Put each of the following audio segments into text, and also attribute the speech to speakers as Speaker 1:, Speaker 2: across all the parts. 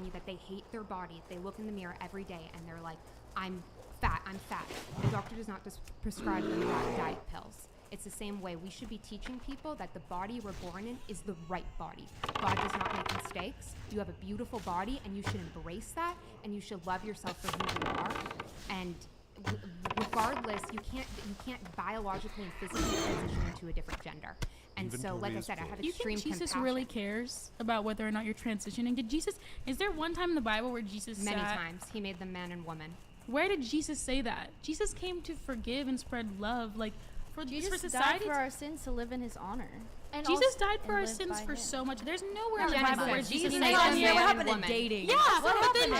Speaker 1: me that they hate their body, they look in the mirror every day and they're like, I'm fat, the doctor does not prescribe them diet pills. It's the same way. We should be teaching people that the body we're born in is the right body. God does not make mistakes. You have a beautiful body, and you should embrace that, and you should love yourself for who you are. And regardless, you can't biologically and physically transition into a different gender. And so, like I said, I have extreme compassion.
Speaker 2: Do you think Jesus really cares about whether or not you're transitioning? Is there one time in the Bible where Jesus
Speaker 1: Many times. He made them man and woman.
Speaker 2: Where did Jesus say that? Jesus came to forgive and spread love, like, for
Speaker 3: Jesus
Speaker 2: society.
Speaker 3: died for our sins to live in his honor.
Speaker 2: And Jesus died for our sins for so much. There's nowhere in the Bible where Jesus said
Speaker 3: what happened to dating?
Speaker 2: Yeah, but then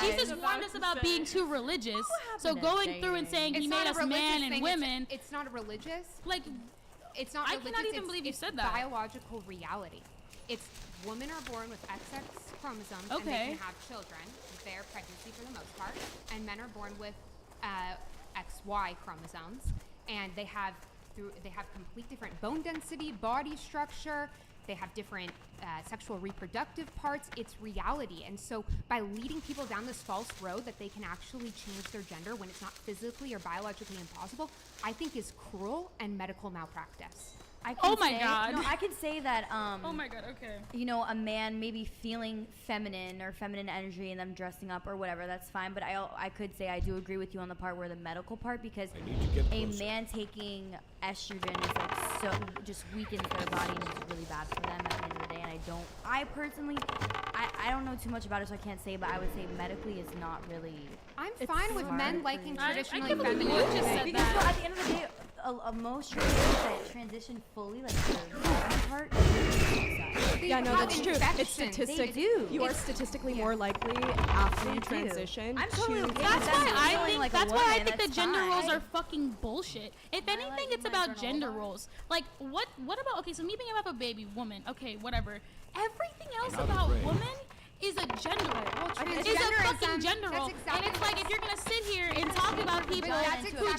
Speaker 2: Jesus
Speaker 3: guys?
Speaker 2: warned us about being too religious. So going through and saying he made us man and women.
Speaker 1: It's not a religious.
Speaker 2: Like,
Speaker 1: it's not religious.
Speaker 2: I cannot even believe you said that.
Speaker 1: It's biological reality. It's women are born with XX chromosomes and they can have children. Their pregnancy for the most part. And men are born with XY chromosomes. And they have complete different bone density, body structure. They have different sexual reproductive parts. It's reality. And so by leading people down this false road that they can actually change their gender when it's not physically or biologically impossible, I think is cruel and medical malpractice.
Speaker 2: Oh my God.
Speaker 3: No, I can say that.
Speaker 2: Oh my God. Okay.
Speaker 3: You know, a man maybe feeling feminine or feminine energy and them dressing up or whatever. That's fine. But I could say I do agree with you on the part where the medical part, because a man taking estrogen is like so just weakens their body and it's really bad for them at the end of the day. And I personally, I don't know too much about it, so I can't say. But I would say medically is not really.
Speaker 1: I'm fine with men liking traditionally feminine.
Speaker 2: You just said that.
Speaker 3: Well, at the end of the day, most transgenders that transition fully, like the part.
Speaker 4: Yeah, no, that's true. It's statistic.
Speaker 3: They do.
Speaker 4: You are statistically more likely after you transition.
Speaker 3: I'm totally okay.
Speaker 2: That's why I think the gender
Speaker 3: fine.
Speaker 2: roles are fucking bullshit. If anything, it's about gender roles. Like, what about, okay, so me being about a baby woman, okay, whatever. Everything else about woman is a gender role. It's a fucking gender role. And it's like, if you're gonna sit here and talk about people who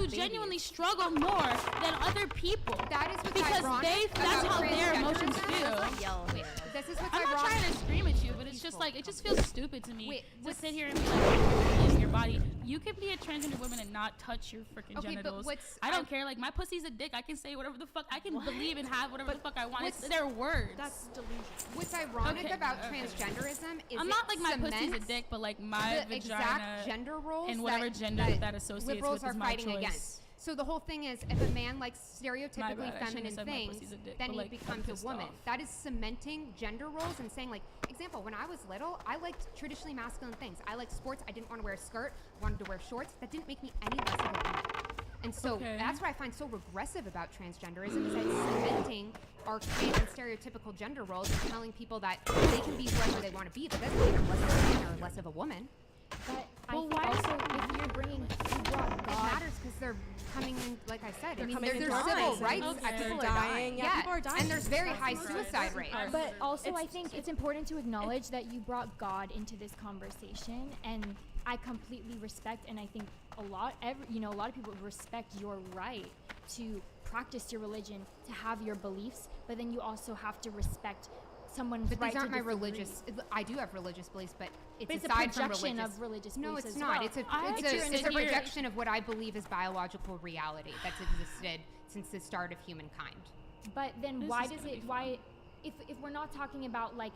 Speaker 2: genuinely struggle more than other people,
Speaker 1: That is what's
Speaker 2: because
Speaker 1: ironic
Speaker 2: that's how
Speaker 1: about
Speaker 2: their emotions
Speaker 1: transgenderism.
Speaker 2: feel.
Speaker 1: This is what's
Speaker 2: I'm not
Speaker 1: ironic.
Speaker 2: trying to scream at you, but it's just like, it just feels stupid to me to
Speaker 1: what's-
Speaker 2: sit here and be like, use your body. You can be a transgender woman and not touch your freaking genitals. I don't care. Like, my pussy's a dick. I can say whatever the fuck. I can believe and have whatever the fuck I want. It's their words.
Speaker 4: That's delusional.
Speaker 1: What's ironic about transgenderism is
Speaker 2: I'm not like my pussy's a
Speaker 1: cements
Speaker 2: dick, but like my
Speaker 1: the
Speaker 2: vagina
Speaker 1: exact gender roles
Speaker 2: and whatever gender that associates
Speaker 1: liberals
Speaker 2: with
Speaker 1: are
Speaker 2: is my
Speaker 1: fighting
Speaker 2: choice.
Speaker 1: against. So the whole thing is, if a man likes
Speaker 2: My
Speaker 1: stereotypically
Speaker 2: bad, I shouldn't
Speaker 1: feminine
Speaker 2: have said my
Speaker 1: things,
Speaker 2: pussy's a dick,
Speaker 1: then
Speaker 2: but,
Speaker 1: he
Speaker 2: like, I'm
Speaker 1: becomes a
Speaker 2: pissed
Speaker 1: woman.
Speaker 2: off.
Speaker 1: That is cementing gender roles and saying, like, example, when I was little, I liked traditionally masculine things. I liked sports. I didn't want to wear a skirt. I wanted to wear shorts. That didn't make me any less of a woman. And so that's what I find so regressive about transgenderism, is that it's cementing archaic and stereotypical gender roles and telling people that they can be whoever they want to be, but that doesn't make them less of a man or less of a woman.
Speaker 5: But I think also, if you're bringing, you brought
Speaker 1: It
Speaker 5: God.
Speaker 1: matters because they're coming in, like I said,
Speaker 4: They're
Speaker 1: I mean,
Speaker 4: coming
Speaker 1: there's
Speaker 4: into
Speaker 1: civil
Speaker 4: lives.
Speaker 1: rights.
Speaker 2: Okay.
Speaker 1: People
Speaker 4: They're
Speaker 1: are
Speaker 4: dying. Yeah, people are dying.
Speaker 1: And there's very high suicide rates.
Speaker 5: But also, I think it's important to acknowledge that you brought God into this conversation, and I completely respect, and I think a lot of people respect your right to practice your religion, to have your beliefs, but then you also have to respect someone's
Speaker 1: But
Speaker 5: right
Speaker 1: these aren't
Speaker 5: to
Speaker 1: my
Speaker 5: disagree.
Speaker 1: religious. I do have religious beliefs, but it's
Speaker 5: But it's a
Speaker 1: aside from
Speaker 5: projection
Speaker 1: religious.
Speaker 5: of religious
Speaker 1: No,
Speaker 5: beliefs
Speaker 1: it's
Speaker 5: as
Speaker 1: not.
Speaker 5: well.
Speaker 1: It's a
Speaker 2: It's your
Speaker 1: projection of what I believe is biological reality that's existed since the start of humankind.
Speaker 5: But then
Speaker 2: This
Speaker 5: why
Speaker 2: is
Speaker 5: does
Speaker 2: gonna
Speaker 5: it
Speaker 2: be
Speaker 5: why if we're not talking about like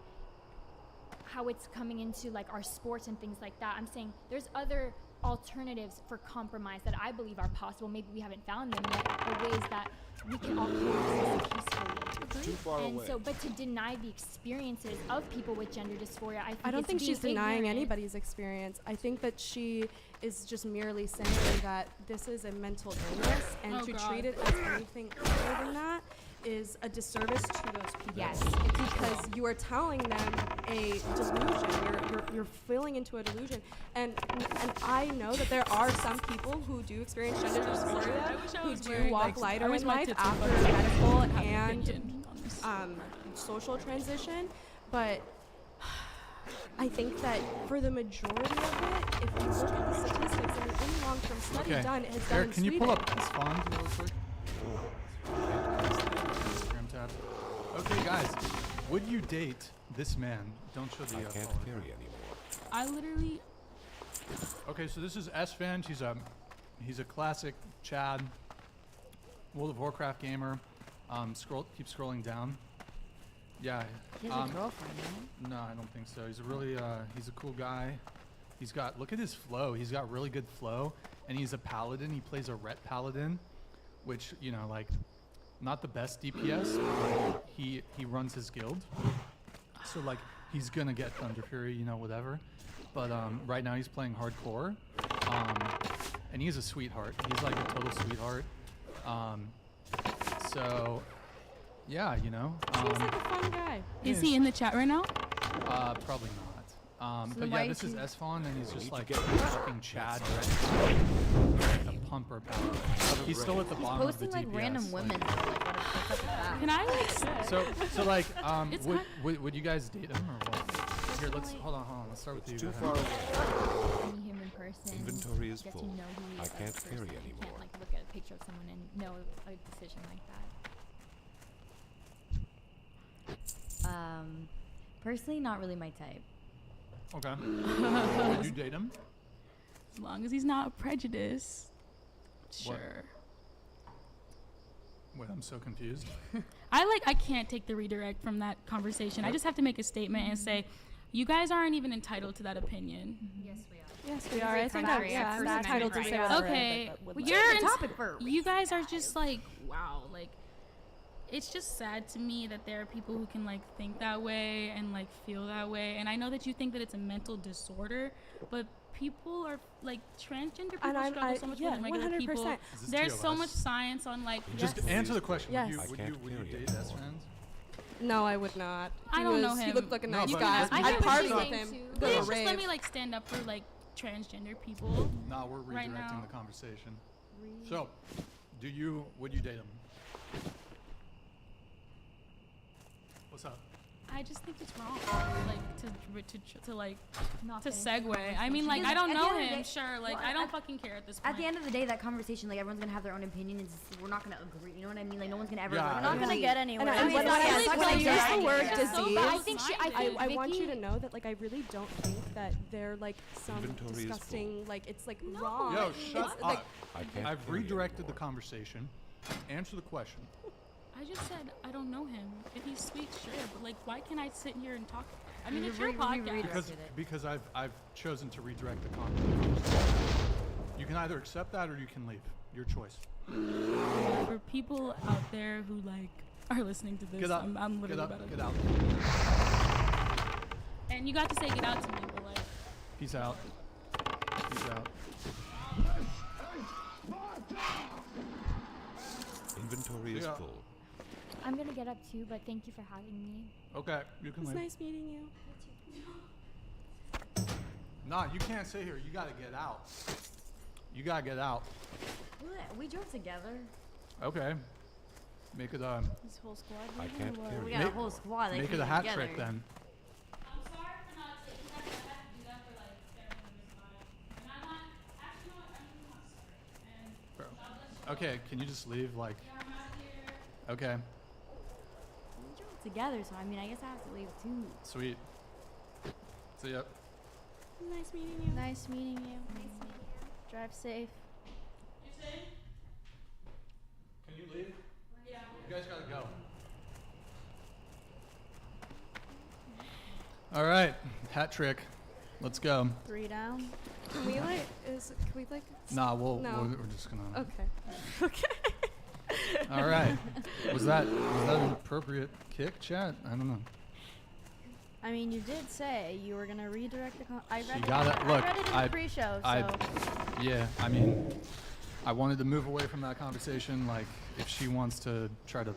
Speaker 5: how it's coming into like our sports and things like that, I'm saying there's other alternatives for compromise that I believe are possible. Maybe we haven't found them yet, or ways that we can all coexist peacefully.
Speaker 6: Too far
Speaker 5: And
Speaker 6: away.
Speaker 5: so, but to deny the experiences of people with gender dysphoria,
Speaker 4: I don't
Speaker 5: it's
Speaker 4: think she's
Speaker 5: being
Speaker 4: denying
Speaker 5: ignorant.
Speaker 4: anybody's experience. I think that she is just merely saying that this is a mental illness, and
Speaker 2: Oh,
Speaker 4: to
Speaker 2: God.
Speaker 4: treat it as anything other than that is a disservice to those people.
Speaker 1: Yes,
Speaker 4: because you are telling them a delusion. You're filling into a delusion, and I know that there are some people who do experience gender dysphoria, who do walk lighter in life after medical and social transition, but I think that for the majority of it, if you look at the statistics, and any long-term study done has done
Speaker 6: Eric,
Speaker 4: in
Speaker 6: can you
Speaker 4: Sweden.
Speaker 6: pull up this font real quick? Instagram tab. Okay, guys. Would you date this man? Don't show the
Speaker 7: I can't
Speaker 6: follower.
Speaker 7: carry anymore.
Speaker 2: I literally.
Speaker 6: Okay, so this is S-Fan. He's a classic Chad, World of Warcraft gamer. Keep scrolling down. Yeah.
Speaker 3: He has a girlfriend, right?
Speaker 6: No, I don't think so. He's a really, he's a cool guy. Look at his flow. He's got really good flow, and he's a paladin. He plays a Ret paladin, which, you know, like, not the best DPS. But he runs his guild, so like he's gonna get Thunder Fury, you know, whatever. But right now he's playing hardcore, and he's a sweetheart. He's like a total sweetheart. So yeah, you know.
Speaker 4: Seems like a fun guy.
Speaker 2: Is he in the chat right now?
Speaker 6: Probably not.
Speaker 3: So
Speaker 6: But
Speaker 3: why
Speaker 6: yeah, this is
Speaker 3: you-
Speaker 6: S-Fawn, and he's just
Speaker 7: need
Speaker 6: like
Speaker 7: to
Speaker 6: a
Speaker 7: get
Speaker 6: fucking Chad, a pumper power. He's still at the bottom of the
Speaker 3: Posting like
Speaker 6: DPS.
Speaker 3: random women. Like, what's up with that?
Speaker 2: Can I like?
Speaker 6: So like,
Speaker 2: It's
Speaker 6: would you guys date him or what? Here, hold on. Let's start with you.
Speaker 7: Too
Speaker 6: Go ahead.
Speaker 7: far away.
Speaker 5: Any human person.
Speaker 7: Inventory is
Speaker 5: get
Speaker 7: full.
Speaker 5: to know who he
Speaker 7: I
Speaker 5: is as a
Speaker 7: can't
Speaker 5: person.
Speaker 7: carry
Speaker 5: You
Speaker 7: anymore.
Speaker 5: can't like look at a picture of someone and know a decision like that.
Speaker 3: Personally, not really my type.
Speaker 6: Okay. Would you date him?
Speaker 2: As long as he's not prejudiced. Sure.
Speaker 6: Wait, I'm so confused.
Speaker 2: I can't take the redirect from that conversation. I just have to make a statement and say, you guys aren't even entitled to that opinion.
Speaker 1: Yes, we are.
Speaker 4: Yes, we are. I think I'm
Speaker 1: Yeah,
Speaker 4: not entitled to
Speaker 1: right.
Speaker 4: say whatever.
Speaker 2: Okay,
Speaker 3: but
Speaker 2: well,
Speaker 3: let's
Speaker 2: you're
Speaker 3: change the
Speaker 2: ins-
Speaker 3: topic for a
Speaker 2: you guys are just like, wow, like, it's just sad to me that there are people who can like think that way and like feel that way. And I know that you think that it's a mental disorder, but people are like transgender people
Speaker 4: And
Speaker 2: struggle so much more than regular
Speaker 4: 100%.
Speaker 2: people.
Speaker 6: Is this
Speaker 2: There's so
Speaker 6: TOS?
Speaker 2: much science on like.
Speaker 6: Just answer the question.
Speaker 4: Yes.
Speaker 6: Would
Speaker 7: I
Speaker 6: you
Speaker 7: can't
Speaker 6: date
Speaker 7: carry
Speaker 6: S-Fans?
Speaker 4: No, I would not.
Speaker 2: I don't know
Speaker 4: He
Speaker 2: him.
Speaker 4: looked like a
Speaker 6: No,
Speaker 4: nice
Speaker 6: but
Speaker 4: guy.
Speaker 6: let's be
Speaker 2: I
Speaker 4: I'd
Speaker 2: get what
Speaker 4: party
Speaker 2: you're
Speaker 4: with
Speaker 2: saying
Speaker 4: him.
Speaker 1: too.
Speaker 4: Go
Speaker 2: Please
Speaker 4: to
Speaker 2: just let
Speaker 4: rave.
Speaker 2: me like stand up for like transgender people.
Speaker 6: No, we're
Speaker 2: Right
Speaker 6: redirecting
Speaker 2: now.
Speaker 6: the conversation. So, would you date him? What's up?
Speaker 2: I just think it's wrong, like to like
Speaker 5: Not
Speaker 2: to
Speaker 5: finish the
Speaker 2: segue. I mean, like
Speaker 3: Because
Speaker 2: I don't
Speaker 3: at the
Speaker 2: know
Speaker 3: end of the
Speaker 2: him,
Speaker 3: day-
Speaker 2: sure. Like
Speaker 3: well,
Speaker 2: I don't
Speaker 3: at-
Speaker 2: fucking care at this point.
Speaker 3: At the end of the day, that conversation, like everyone's gonna have their own opinion. And we're not gonna agree. You know what I mean? Like no one's gonna ever.
Speaker 6: Yeah,
Speaker 3: We're
Speaker 6: I
Speaker 3: not
Speaker 6: agree.
Speaker 3: gonna
Speaker 4: get
Speaker 3: anywhere.
Speaker 4: And when I use the word
Speaker 2: It's so
Speaker 4: disease,
Speaker 5: I think
Speaker 4: I want you
Speaker 5: Vicky-
Speaker 4: to know that like I really don't think that they're like some
Speaker 7: Inventory is
Speaker 4: disgusting like it's like
Speaker 2: No.
Speaker 4: wrong.
Speaker 6: Yo,
Speaker 4: It's,
Speaker 6: shut up.
Speaker 4: like,
Speaker 7: I can't
Speaker 6: I've
Speaker 7: carry
Speaker 6: redirected the
Speaker 7: anymore.
Speaker 6: conversation. Answer the question.
Speaker 2: I just said I don't know him. If he's sweet, sure, but like, why can't I sit here and talk? I mean,
Speaker 3: You
Speaker 2: it's your
Speaker 3: re-
Speaker 2: podcast.
Speaker 3: redirected it.
Speaker 6: Because I've chosen to redirect the conversation. You can either accept that or you can leave. Your choice.
Speaker 2: For people out there who like are listening to this,
Speaker 6: Get up.
Speaker 2: I'm
Speaker 6: Get
Speaker 2: literally
Speaker 6: up.
Speaker 2: about to.
Speaker 6: Get out.
Speaker 2: And you got to say get out to me, but like,
Speaker 6: Peace out. Peace out.
Speaker 7: Inventory is
Speaker 6: Yeah.
Speaker 7: full.
Speaker 5: I'm gonna get up too, but thank you for having me.
Speaker 6: Okay, you can
Speaker 4: it's
Speaker 6: leave.
Speaker 4: nice meeting you.
Speaker 6: Nah, you can't sit here. You gotta get out. You gotta get out.
Speaker 3: We drove together.
Speaker 6: Okay. Make it
Speaker 3: This whole squad.
Speaker 7: I can't carry
Speaker 3: We got a
Speaker 6: Make-
Speaker 3: whole squad. That
Speaker 6: make it
Speaker 3: came
Speaker 6: a hat
Speaker 3: together.
Speaker 6: trick then.
Speaker 2: I'm sorry for not taking that. I have to do that for like family members of mine. And I'm not. Actually, no, I'm not sorry. And
Speaker 6: Bro.
Speaker 2: God bless you.
Speaker 6: Okay, can you just leave? Like,
Speaker 2: Yeah, I'm out here.
Speaker 6: okay,
Speaker 3: We drove together, so I mean, I guess I have to leave too.
Speaker 6: sweet. See ya.
Speaker 4: Nice meeting you.
Speaker 8: Nice meeting you. Drive safe.
Speaker 2: You say?
Speaker 6: Can you leave?
Speaker 2: Yeah.
Speaker 6: You guys gotta go. All right, hat trick. Let's go.
Speaker 8: 3 down.
Speaker 4: Can we like
Speaker 6: Nah,
Speaker 4: No.
Speaker 6: we're just gonna.
Speaker 4: Okay. Okay.
Speaker 6: All right. Was that an appropriate kick, chat? I don't know.
Speaker 8: I mean, you did say you were gonna redirect the. I
Speaker 6: She
Speaker 8: read it.
Speaker 6: got it. Look,
Speaker 8: I read it in the pre-show.
Speaker 6: I-
Speaker 8: So
Speaker 6: Yeah, I mean, I wanted to move away from that conversation. Like, if she wants to try to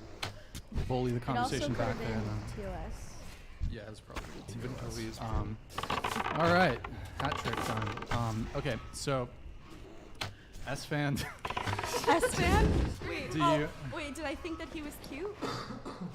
Speaker 6: bully the
Speaker 8: it also
Speaker 6: conversation
Speaker 8: could
Speaker 6: back
Speaker 8: have
Speaker 6: there,
Speaker 8: been
Speaker 6: then
Speaker 8: TOS.
Speaker 6: yeah, it's probably
Speaker 7: Inventory is
Speaker 6: all right, hat trick time. Okay, so S-Fan.
Speaker 4: S-Fan? Wait.
Speaker 6: Do you?
Speaker 4: Wait, did I think that he was cute?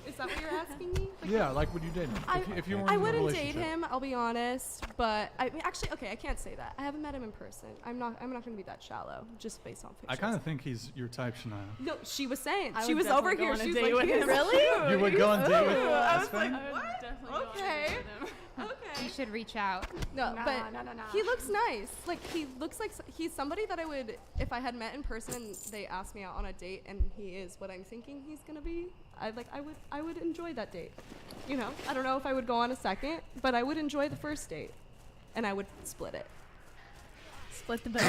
Speaker 4: Is that what you're asking me?
Speaker 6: Yeah, like would you date him? If you weren't
Speaker 4: I
Speaker 6: in a
Speaker 4: wouldn't date
Speaker 6: relationship.
Speaker 4: him. I'll be honest, but I mean, actually, okay, I can't say that. I haven't met him in person. I'm not going to be that shallow just based on pictures.
Speaker 6: I kind of think he's your type, Shania.
Speaker 4: No, she was saying.
Speaker 8: I
Speaker 4: She
Speaker 8: would
Speaker 4: was over
Speaker 8: definitely go
Speaker 4: here.
Speaker 8: on a
Speaker 4: She was
Speaker 8: date
Speaker 4: like,
Speaker 8: with
Speaker 4: he
Speaker 8: him.
Speaker 4: is
Speaker 8: Really?
Speaker 4: cute.
Speaker 6: You would go on date with
Speaker 4: I was
Speaker 6: Aspen?
Speaker 4: like, what? Okay.
Speaker 1: You
Speaker 4: Okay.
Speaker 1: should reach out.
Speaker 4: No,
Speaker 8: Nah,
Speaker 4: but
Speaker 8: nah, nah, nah.
Speaker 4: he looks nice. Like he looks like he's somebody that I would, if I had met in person and they asked me out on a date and he is what I'm thinking he's gonna be, I would enjoy that date. You know, I don't know if I would go on a second, but I would enjoy the first date, and I would split it.
Speaker 8: Split the bill.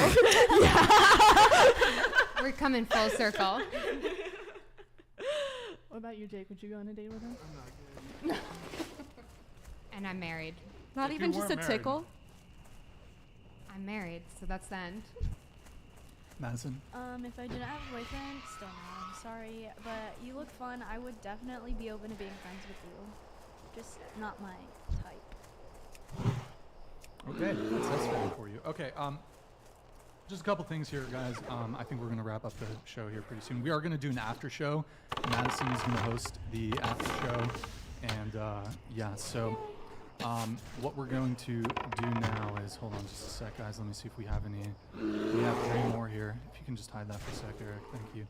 Speaker 1: We're coming full circle.
Speaker 8: What about you, Jake? Would you go on a date with him?
Speaker 1: And I'm married.
Speaker 4: Not
Speaker 6: If
Speaker 4: even
Speaker 6: you
Speaker 4: just a
Speaker 6: weren't married.
Speaker 4: tickle.
Speaker 1: I'm married, so that's the end.
Speaker 6: Madison.
Speaker 8: If I didn't have a boyfriend, still no. I'm sorry, but you look fun. I would definitely be open to being friends with you. Just not my type.
Speaker 6: Okay, that's fair for you. Okay, just a couple things here, guys. I think we're gonna wrap up the show here pretty soon. We are gonna do an after show. Madison is gonna host the after show, and yeah. So, what we're going to do now is hold on just a sec, guys. Let me see if we have any. We have Dre Moore here. If you can just hide that for a sec, Eric. Thank you.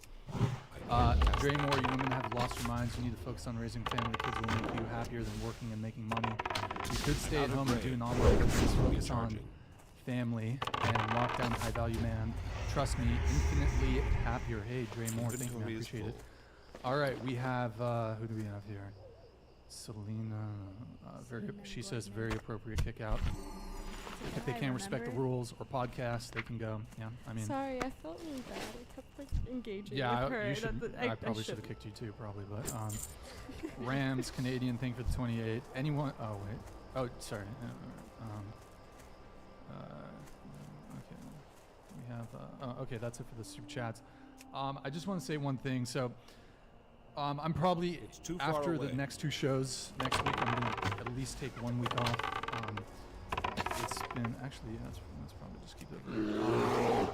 Speaker 6: Dre Moore, you women have lost your minds. You need to focus on raising family. Kids will make you happier than working and making money. You could stay at home and do an online business, focus on family and lock down high value man. Trust me, infinitely happier. Hey, Dre Moore, thank you, man. I appreciate it. All right, we have who do we have here? Selena. She says very appropriate kick out. If they can't respect the rules or podcasts, they can go. Yeah, I mean.
Speaker 4: Sorry, I felt really bad. I kept like engaging
Speaker 6: Yeah,
Speaker 4: with her.
Speaker 6: you should. I probably should have kicked you too, probably. But Rams Canadian thing for the 28. Anyone? Oh wait. Oh, sorry. Okay. We have. Okay, that's it for the super chats. I just want to say one thing. So, I'm probably after the next two shows next week. I'm gonna at least take 1 week off. It's been actually let's probably just keep it there.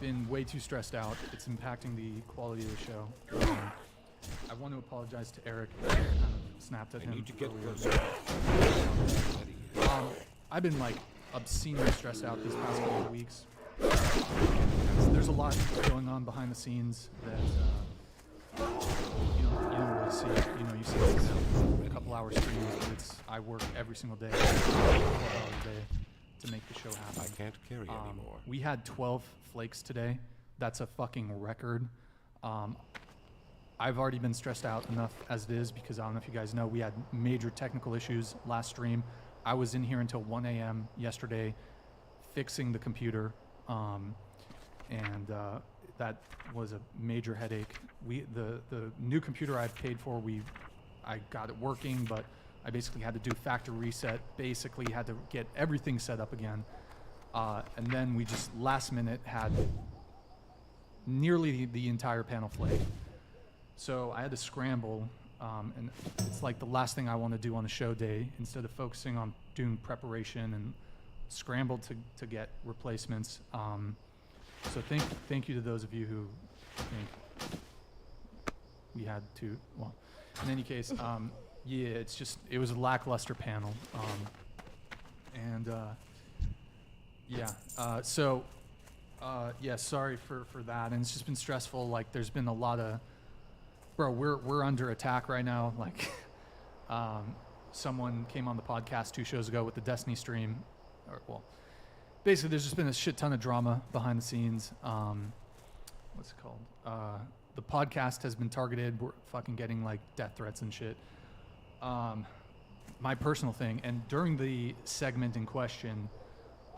Speaker 6: Been way too stressed out. It's impacting the quality of the show. I want to apologize to Eric. I kind of snapped at him.
Speaker 7: Need to get
Speaker 6: earlier. I've been like obscenely stressed out these past couple of weeks. There's a lot going on behind the scenes that you don't really see. You know, you see like a couple hour streams, but I work every single day, 12 hours a day to make the show happen.
Speaker 7: I can't carry anymore.
Speaker 6: We had 12 flakes today. That's a fucking record. I've already been stressed out enough as it is because I don't know if you guys know, we had major technical issues last stream. I was in here until 1 a.m. yesterday fixing the computer, and that was a major headache. The new computer I paid for, I got it working, but I basically had to do factory reset, basically had to get everything set up again. And then we just last minute had nearly the entire panel flake. So I had to scramble, and it's like the last thing I want to do on a show day. Instead of focusing on doing preparation and scrambled to get replacements. So thank you to those of you who think we had to. Well, in any case, yeah, it was a lackluster panel, and yeah. So yeah, sorry for that, and it's just been stressful. Like there's been a lot of. Bro, we're under attack right now. Like, someone came on the podcast 2 shows ago with the Destiny stream. Basically, there's just been a shit ton of drama behind the scenes. What's it called? The podcast has been targeted. We're fucking getting like death threats and shit. My personal thing, and during the segment in question,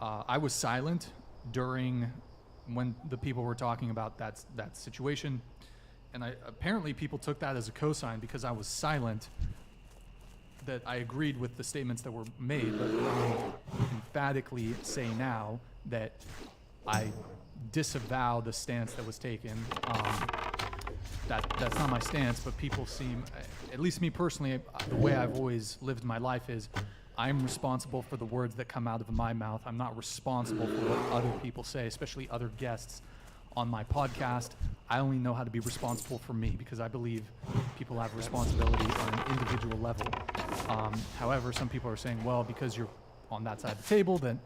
Speaker 6: I was silent during when the people were talking about that situation. And apparently people took that as a cosign because I was silent, that I agreed with the statements that were made, but I emphatically say now that I disavow the stance that was taken. That's not my stance, but people seem, at least me personally, the way I've always lived my life is I'm responsible for the words that come out of my mouth. I'm not responsible for what other people say, especially other guests on my podcast. I only know how to be responsible for me because I believe people have responsibility on an individual level. However, some people are saying, well, because you're on that side of the table, then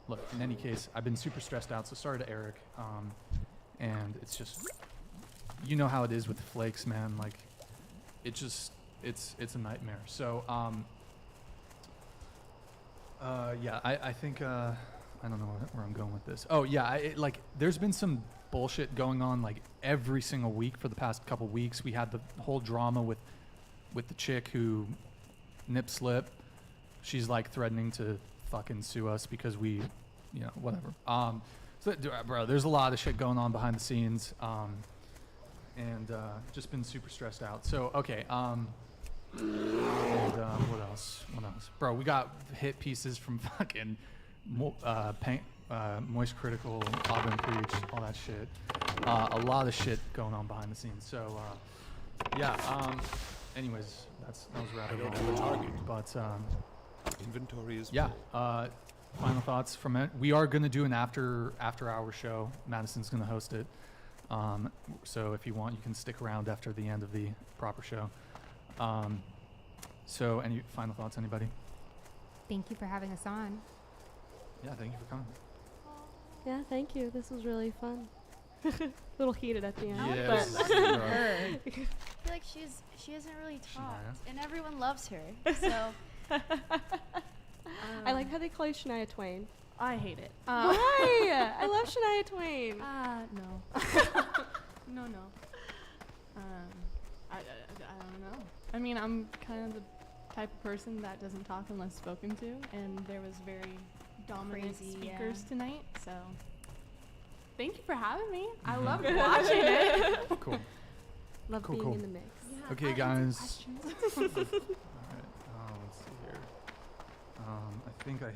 Speaker 6: look, in any case, I've been super stressed out. So sorry to Eric. And it's just, you know how it is with the flakes, man. Like, it's a nightmare. So, yeah, I think, I don't know where I'm going with this. Oh yeah, there's been some bullshit going on like every single week for the past couple weeks. We had the whole drama with the chick who nip slip. She's like threatening to fucking sue us because we, you know, whatever. So, bro, there's a lot of shit going on behind the scenes, and just been super stressed out. So okay, and what else? What else, bro? We got hit pieces from fucking Moist Critical, Auburn Preach, all that shit. A lot of shit going on behind the scenes. So yeah. Anyways, that was rather long. I don't have a target. But
Speaker 7: inventory is
Speaker 6: yeah.
Speaker 7: full.
Speaker 6: Final thoughts from it. We are going to do an after hour show. Madison's going to host it. So if you want, you can stick around after the end of the proper show. So any final thoughts, anybody?
Speaker 1: Thank you for having us on.
Speaker 6: Yeah, thank you for coming.
Speaker 4: Yeah, thank you. This was really fun. A little heated at the end.
Speaker 6: Yes.
Speaker 8: I feel like she hasn't really talked,
Speaker 6: Shania?
Speaker 8: and everyone loves her. So
Speaker 4: I like how they call you Shania Twain.
Speaker 8: I hate it.
Speaker 4: Why? I love Shania Twain.
Speaker 9: No. No. I don't know. I mean, I'm kind of the type of person that doesn't talk unless spoken to, and there was very dominant
Speaker 8: Crazy,
Speaker 9: speakers
Speaker 8: yeah.
Speaker 9: tonight, so thank you for having me. I loved watching it.
Speaker 6: Cool.
Speaker 4: Love
Speaker 6: Cool,
Speaker 4: being
Speaker 6: cool.
Speaker 4: in the mix.
Speaker 9: Yeah,
Speaker 6: Okay,
Speaker 9: I had
Speaker 6: guys.
Speaker 9: some questions.
Speaker 6: All right. Let's see here. I think I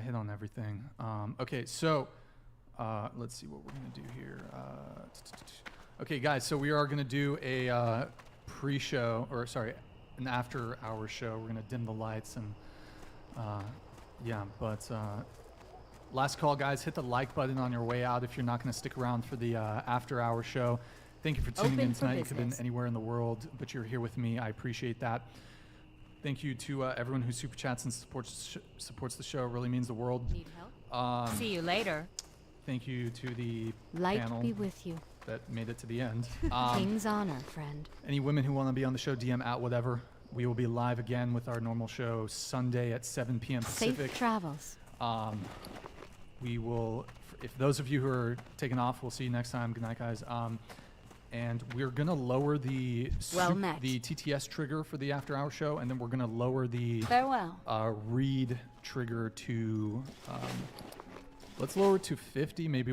Speaker 6: hit on everything. Okay, so let's see what we're gonna do here. Okay, guys, so we are gonna do a pre-show, or sorry, an after-hour show. We're gonna dim the lights and yeah, but last call, guys. Hit the like button on your way out if you're not gonna stick around for the after-hour show. Thank you for tuning in tonight. You could have been anywhere in the world, but you're here with me. I appreciate that. Thank you to everyone who super chats and supports the show. It really means the world.
Speaker 10: Need help? See you later.
Speaker 6: Thank you to the
Speaker 10: Light
Speaker 6: panel
Speaker 10: be with you.
Speaker 6: that made it to the end.
Speaker 10: King's honor, friend.
Speaker 6: Any women who want to be on the show, DM at whatever. We will be live again with our normal show Sunday at 7 p.m. Pacific.
Speaker 10: Safe travels.
Speaker 6: We will, if those of you who are taking off, we'll see you next time. Good night, guys. And we're going to lower the TTS trigger for the after-hour show, and then we're going to lower the
Speaker 10: farewell
Speaker 6: read trigger to, let's lower it to 50. Maybe we'll